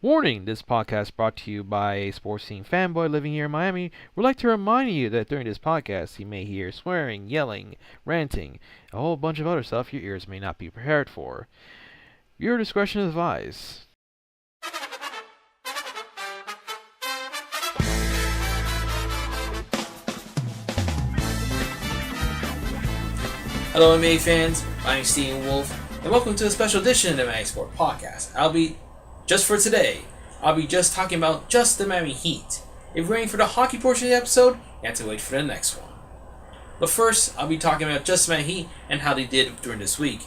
Warning, this podcast brought to you by a sports team fanboy living here in Miami. We'd like to remind you that during this podcast you may hear swearing, yelling, ranting, a whole bunch of other stuff your ears may not be prepared for. Your discretion is advised. Hello NBA fans, I'm Steven Wolf, and welcome to a special edition of the Miami Sport Podcast. I'll be just talking about just the Miami Heat. If you're waiting for the hockey portion of the episode, you have to wait for the next one. But first, I'll be talking about just the Miami Heat and how they did during this week.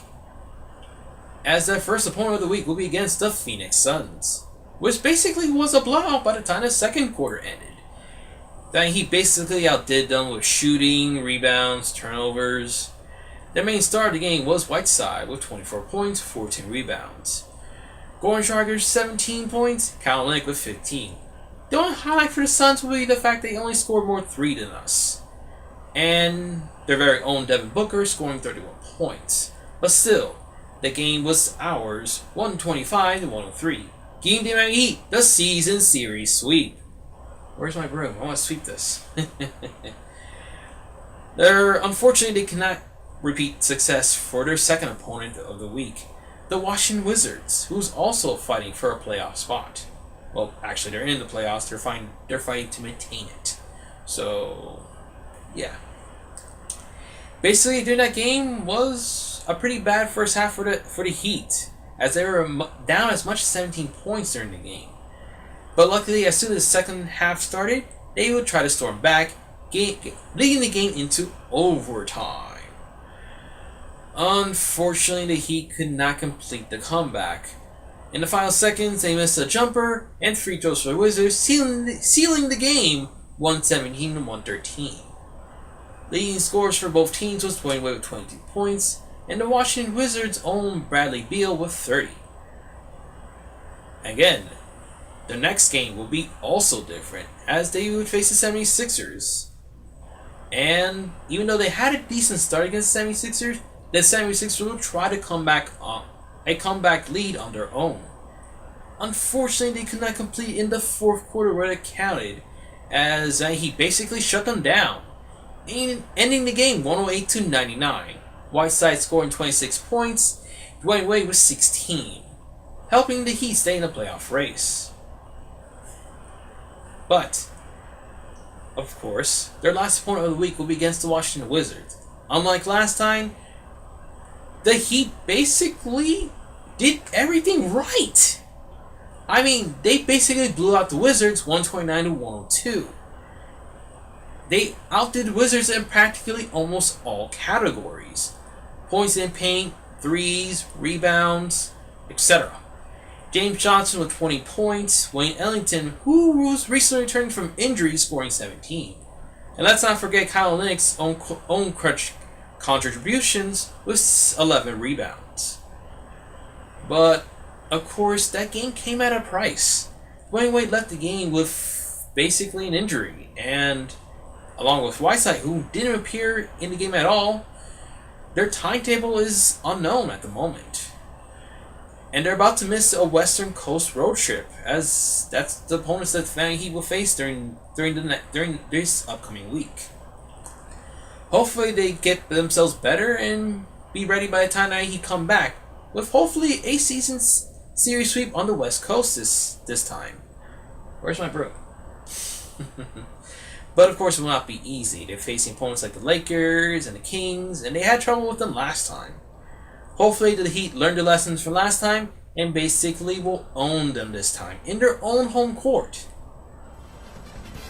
As their first opponent of the week will be against the Phoenix Suns, which basically was a blowout by the time the second quarter ended. The Miami Heat basically outdid them with shooting, rebounds, turnovers. Their main star of the game was Whiteside with 24 points, 14 rebounds. Goran Dragic 17 points, Kyle Olynyk with 15. The only highlight for the Suns will be the fact they only scored more 3 than us. And their very own Devin Booker scoring 31 points. But still, the game was ours, 125-103. Game Day Miami Heat, the season series sweep. Where's my broom? I want to sweep this. Unfortunately, they cannot repeat success for their second opponent of the week, the Washington Wizards, who's also fighting for a playoff spot. Well, actually, they're in the playoffs. They're fighting to maintain it. So, yeah. Basically, during that game was a pretty bad first half for the Heat, as they were down as much as 17 points during the game. But luckily, as soon as the second half started, they would try to storm back, leading the game into overtime. Unfortunately, the Heat could not complete the comeback. In the final seconds, they missed a jumper and free throws for the Wizards, sealing the game 117-113. Leading scores for both teams was Dwayne Wade with 22 points, and the Washington Wizards' own Bradley Beal with 30. Again, the next game will be also different, as they would face the 76ers. And even though they had a decent start against the 76ers, the 76ers will try to come back on a comeback lead on their own. Unfortunately, they could not complete in the fourth quarter where it counted, as he basically shut them down, ending the game 108-99. Whiteside scoring 26 points, Dwayne Wade with 16, helping the Heat stay in the playoff race. But, of course, their last opponent of the week will be against the Washington Wizards. Unlike last time, the Heat basically did everything right. I mean, they basically blew out the Wizards 129-102. They outdid the Wizards in practically almost all categories. Points in paint, threes, rebounds, etc. James Johnson with 20 points, Wayne Ellington, who was recently returning from injury, scoring 17. And let's not forget Kyle Olynyk's own crutch contributions with 11 rebounds. But, of course, that game came at a price. Dwayne Wade left the game with basically an injury, and along with Whiteside, who didn't appear in the game at all, their timetable is unknown at the moment. And they're about to miss a Western Coast road trip, as that's the opponents that Miami Heat will face during this upcoming week. Hopefully they get themselves better and be ready by the time that he come back, with hopefully a season series sweep on the West Coast this time. Where's my broom? But of course it will not be easy. They're facing opponents like the Lakers and the Kings, and they had trouble with them last time. Hopefully the Heat learned their lessons from last time and basically will own them this time in their own home court.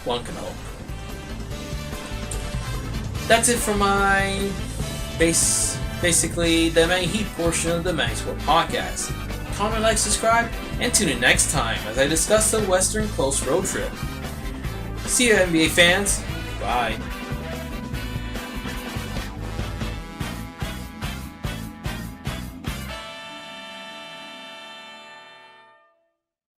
One can hope. That's it for my basically the Miami Heat portion of the Miami Sport Podcast. Comment, like, subscribe, and tune in next time as I discuss the Western Coast road trip. See you, NBA fans. Bye.